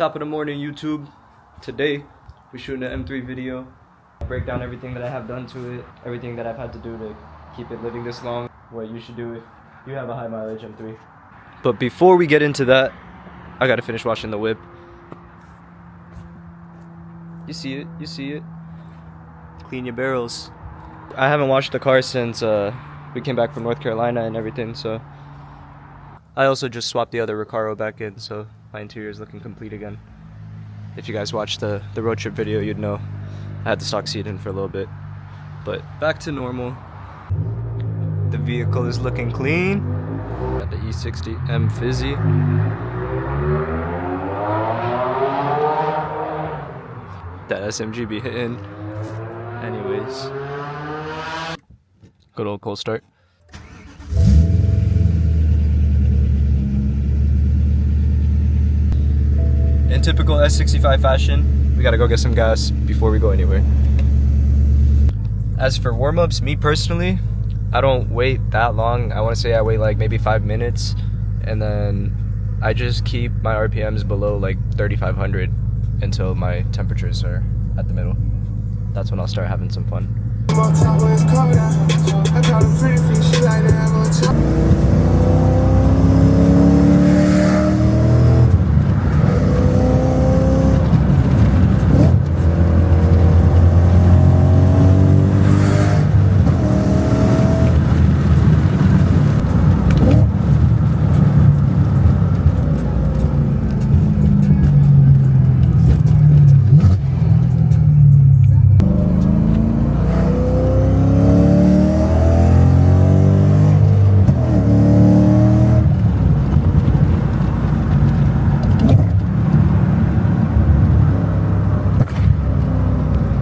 Top of the morning, YouTube. Today we're shooting an M3 video. I'll break down everything that I have done to it, everything that I've had to do to keep it living this long, what you should do if you have a high mileage M3. But before we get into that, I gotta finish washing the whip. You see it, you see it. Clean your barrels. I haven't washed the car since we came back from North Carolina and everything, so I also just swapped the other Recaro back in, so my interior is looking complete again. If you guys watched the road trip video, you'd know I had the stock seat in for a little bit. But back to normal. The vehicle is looking clean. Got the E90 M Fizzy. That SMG be hitting. Anyways. Good old cold start. In typical S65 fashion, we gotta go get some gas before we go anywhere. As for warm-ups, me personally, I don't wait that long. I want to say I wait like maybe 5 minutes, and then I just keep my RPMs below like 3,500 until my temperatures are at the middle. That's when I'll start having some fun.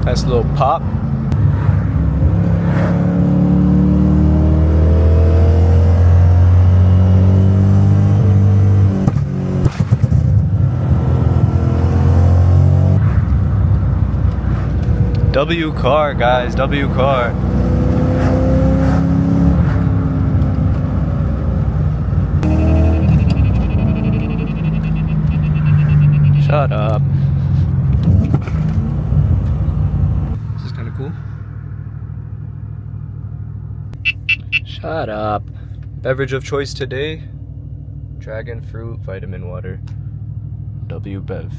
Nice little pop. W car, guys, W car. Shut up. Cool. Shut up. Beverage of choice today, dragon fruit vitamin water. W Bev.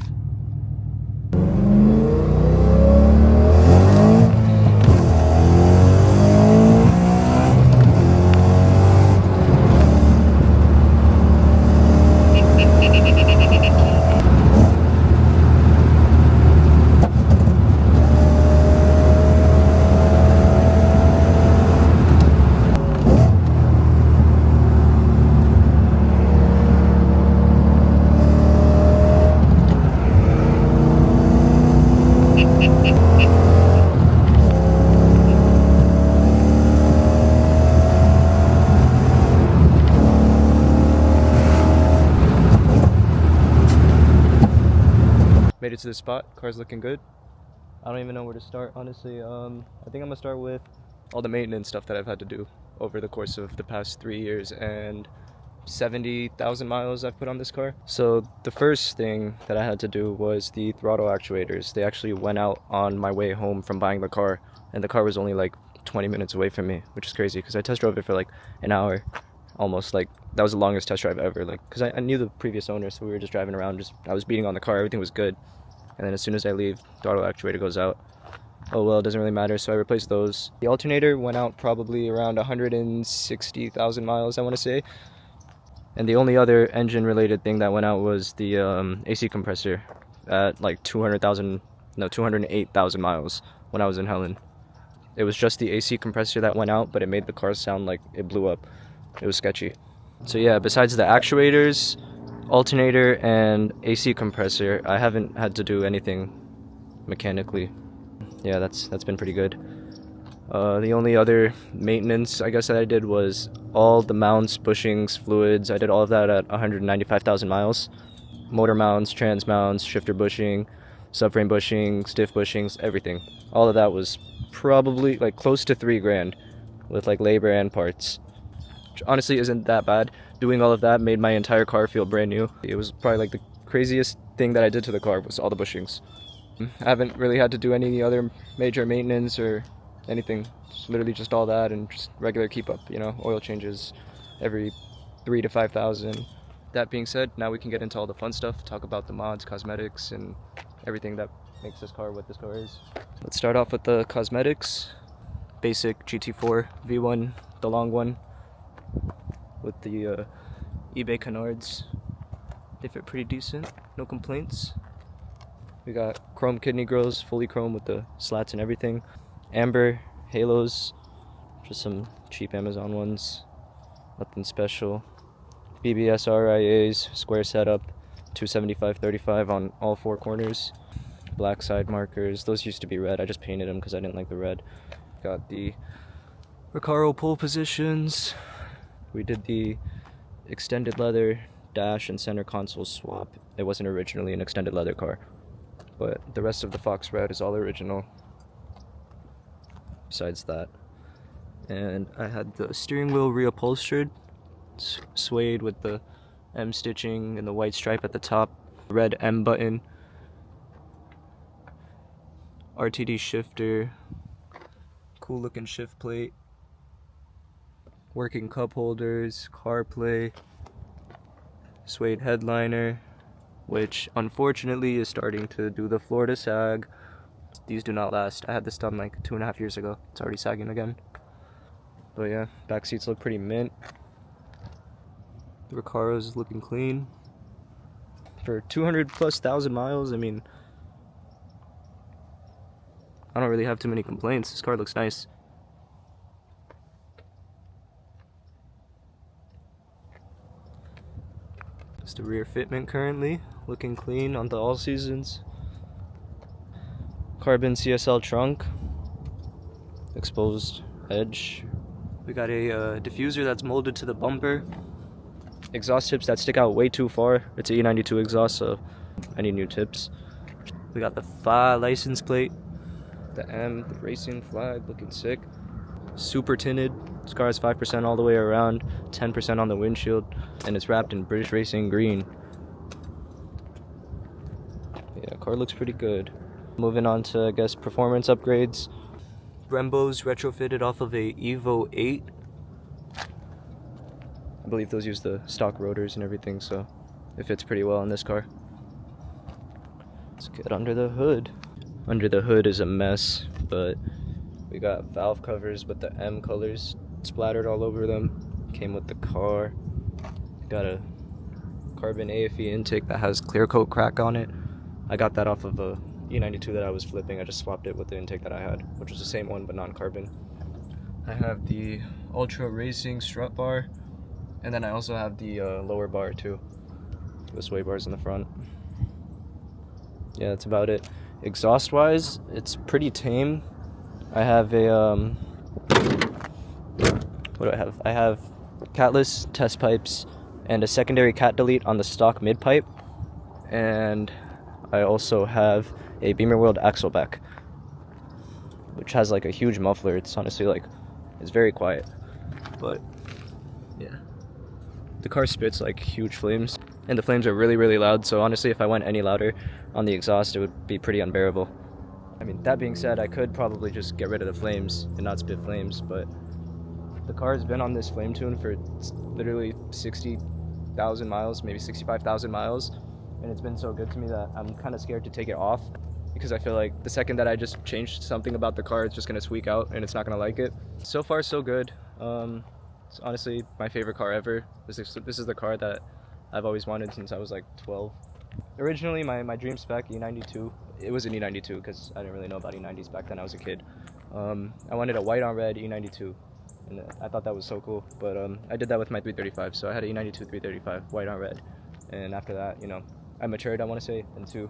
Made it to the spot. Car's looking good. I don't even know where to start, honestly. I think I'm gonna start with all the maintenance stuff that I've had to do over the course of the past 3 years and 70,000 miles I've put on this car. So the first thing that I had to do was the throttle actuators. They actually went out on my way home from buying the car, and the car was only like 20 minutes away from me, which is crazy because I test drove it for like an hour. Almost, like that was the longest test drive ever, like because I knew the previous owner, so we were just driving around, I was beating on the car, everything was good, and then as soon as I leave, throttle actuator goes out. Oh well, it doesn't really matter, so I replaced those. The alternator went out probably around 160,000 miles, I want to say, and the only other engine related thing that went out was the AC compressor at like 208,000 miles when I was in Helen. It was just the AC compressor that went out, but it made the car sound like it blew up. It was sketchy. So yeah, besides the actuators, alternator, and AC compressor, I haven't had to do anything mechanically. Yeah, that's been pretty good. The only other maintenance, I guess, that I did was all the mounts, bushings, fluids. I did all of that at 195,000 miles. Motor mounts, trans mounts, shifter bushing, subframe bushing, stiff bushings, everything. All of that was probably like close to $3,000 with like labor and parts, which honestly isn't that bad. Doing all of that made my entire car feel brand new. It was probably like the craziest thing that I did to the car was all the bushings. I haven't really had to do any other major maintenance or anything. It's literally just all that and just regular keep up, you know, oil changes every 3 to 5,000. That being said, now we can get into all the fun stuff, talk about the mods, cosmetics, and everything that makes this car what this car is. Let's start off with the cosmetics. Basic GT4 V1, the long one, with the eBay canards. They fit pretty decent, no complaints. We got chrome kidney grills, fully chrome with the slats and everything. Amber halos, just some cheap Amazon ones, nothing special. BBS RIAs, square setup, 275/35 on all 4 corners. Black side markers, those used to be red, I just painted them because I didn't like the red. Got the Recaro pole positions. We did the extended leather dash and center console swap. It wasn't originally an extended leather car, but the rest of the Fox Red is all original besides that. And I had the steering wheel reupholstered, suede with the M stitching and the white stripe at the top, red M button, RTD shifter, cool looking shift plate, working cup holders, CarPlay, suede headliner, which unfortunately is starting to do the Florida sag. These do not last. I had this done like 2.5 years ago. It's already sagging again. But yeah, back seats look pretty mint. The Recaro's looking clean. For 200,000+ miles, I mean, I don't really have too many complaints. This car looks nice. Just the rear fitment currently, looking clean on the all seasons. Carbon CSL trunk, exposed edge. We got a diffuser that's molded to the bumper. Exhaust tips that stick out way too far. It's an E92 exhaust, so I need new tips. We got the FA license plate, the M, the racing flag, looking sick. Super tinted. This car has 5% all the way around, 10% on the windshield, and it's wrapped in British Racing green. Yeah, car looks pretty good. Moving on to, I guess, performance upgrades. Brembo's retrofitted off of a Evo 8. I believe those use the stock rotors and everything, so it fits pretty well in this car. Let's get under the hood. Under the hood is a mess, but we got valve covers with the M colors splattered all over them. Came with the car. Got a carbon AFE intake that has clear coat crack on it. I got that off of a E92 that I was flipping. I just swapped it with the intake that I had, which was the same one but non-carbon. I have the Ultra Racing strut bar, and then I also have the lower bar too. The sway bars in the front. Yeah, that's about it. Exhaust wise, it's pretty tame. I have a what do I have? I have catless test pipes and a secondary cat delete on the stock mid pipe, and I also have a Beamer World Axleback, which has like a huge muffler. It's honestly like, it's very quiet, but yeah, the car spits like huge flames, and the flames are really, really loud. So honestly, if I went any louder on the exhaust, it would be pretty unbearable. I mean, that being said, I could probably just get rid of the flames and not spit flames, but the car has been on this flame tune for literally 60,000 miles, maybe 65,000 miles, and it's been so good to me that I'm kind of scared to take it off, because I feel like the second that I just changed something about the car, it's just gonna squeak out and it's not gonna like it. So far, so good. It's honestly my favorite car ever. This is the car that I've always wanted since I was like 12. Originally, my dream spec, E92, it was an E92 because I didn't really know about E90s back then. I was a kid. I wanted a white on red E92, and I thought that was so cool. But I did that with my 335, so I had an E92 335, white on red. And after that, you know, I matured, I want to say, into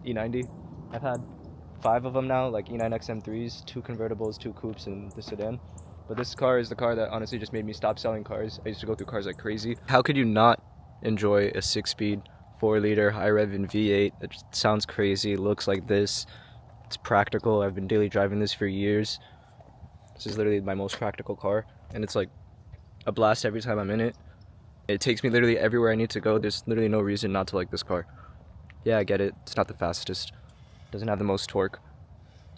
E90. I've had 5 of them now, like E9X M3s, 2 convertibles, 2 coupes, and the sedan. But this car is the car that honestly just made me stop selling cars. I used to go through cars like crazy. How could you not enjoy a 6-speed 4-liter high-rev in V8? It just sounds crazy, looks like this. It's practical. I've been daily driving this for years. This is literally my most practical car, and it's like a blast every time I'm in it. It takes me literally everywhere I need to go. There's literally no reason not to like this car. Yeah, I get it. It's not the fastest. Doesn't have the most torque.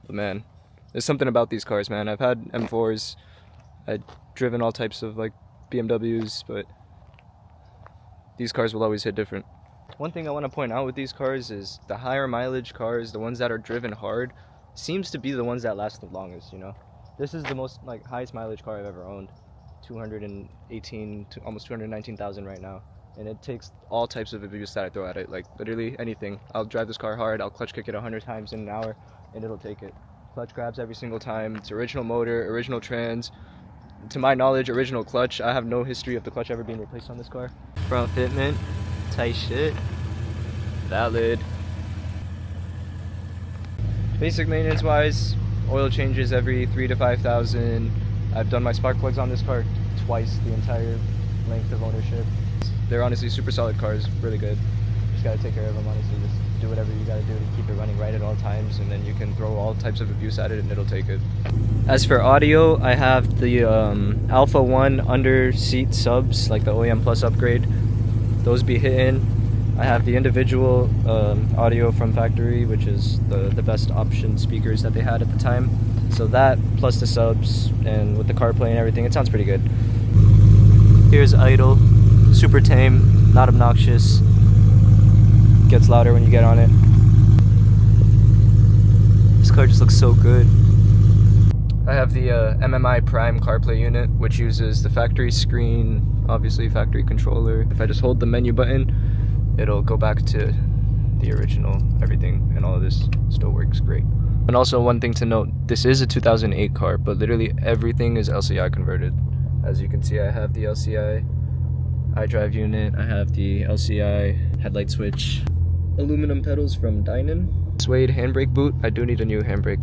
But man, there's something about these cars, man. I've had M4s. I've driven all types of like BMWs, but these cars will always hit different. One thing I want to point out with these cars is the higher mileage cars, the ones that are driven hard, seems to be the ones that last the longest, you know? This is the most like highest mileage car I've ever owned. 218 to almost 219,000 right now. And it takes all types of abuse that I throw at it, like literally anything. I'll drive this car hard, I'll clutch kick it 100 times in an hour, and it'll take it. Clutch grabs every single time. It's original motor, original trans. To my knowledge, original clutch. I have no history of the clutch ever being replaced on this car. Front fitment, tight shit. Valid. Basic maintenance wise, oil changes every 3,000 to 5,000. I've done my spark plugs on this car twice the entire length of ownership. They're honestly super solid cars, really good. Just gotta take care of them, honestly. Just do whatever you gotta do to keep it running right at all times, and then you can throw all types of abuse at it and it'll take it. As for audio, I have the Alpha 1 under seat subs, like the OEM Plus upgrade. Those be hitting. I have the individual audio from factory, which is the best option speakers that they had at the time. So that, plus the subs, and with the CarPlay and everything, it sounds pretty good. Here's idle, super tame, not obnoxious. Gets louder when you get on it. This car just looks so good. I have the MMI Prime CarPlay unit, which uses the factory screen, obviously factory controller. If I just hold the menu button, it'll go back to the original everything, and all of this still works great. And also one thing to note, this is a 2008 car, but literally everything is LCI converted. As you can see, I have the LCI iDrive unit, I have the LCI headlight switch, aluminum pedals from Dynan, suede handbrake boot. I do need a new handbrake.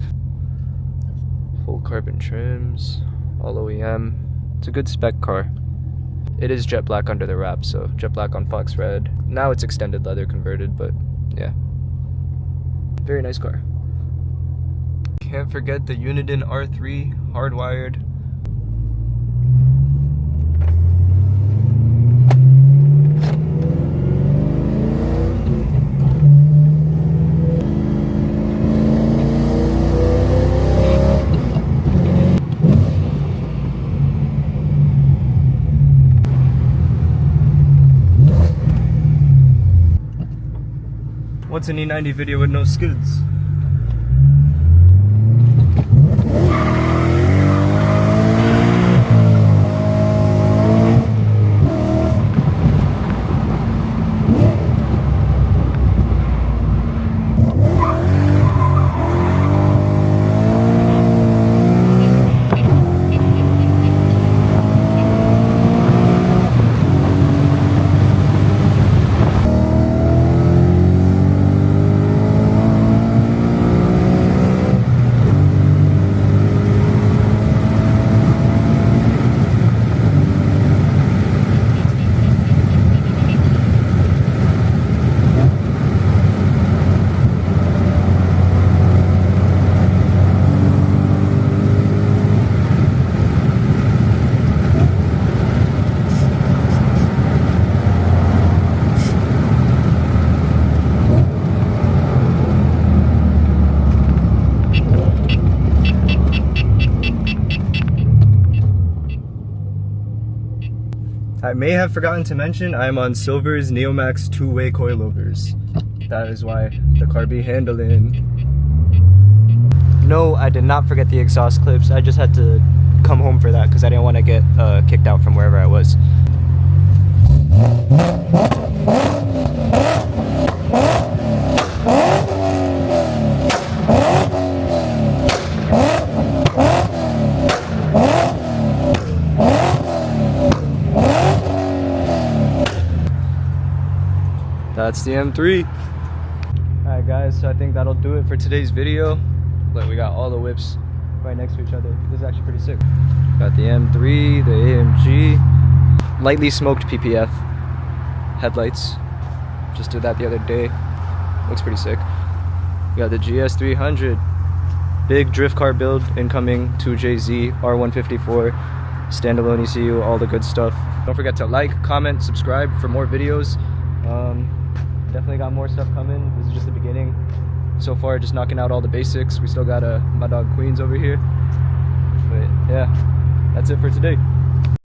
Full carbon trims, all OEM. It's a good spec car. It is jet black under the wrap, so jet black on fox red. Now it's extended leather converted, but yeah. Very nice car. Can't forget the Uniden R3 hardwired. What's an E90 video with no skids? I may have forgotten to mention I'm on Silver's Neomax two-way coilovers. That is why the car be handling. No, I did not forget the exhaust clips. I just had to come home for that because I didn't want to get kicked out from wherever I was. That's the M3. Alright guys, so I think that'll do it for today's video. Look, we got all the whips right next to each other. This is actually pretty sick. Got the M3, the AMG, lightly smoked PPF headlights. Just did that the other day. Looks pretty sick. We got the GS300, big drift car build incoming, 2JZ, R154, standalone ECU, all the good stuff. Don't forget to like, comment, subscribe for more videos. Definitely got more stuff coming. This is just the beginning. So far, just knocking out all the basics. We still got my dog Queens over here. But yeah, that's it for today.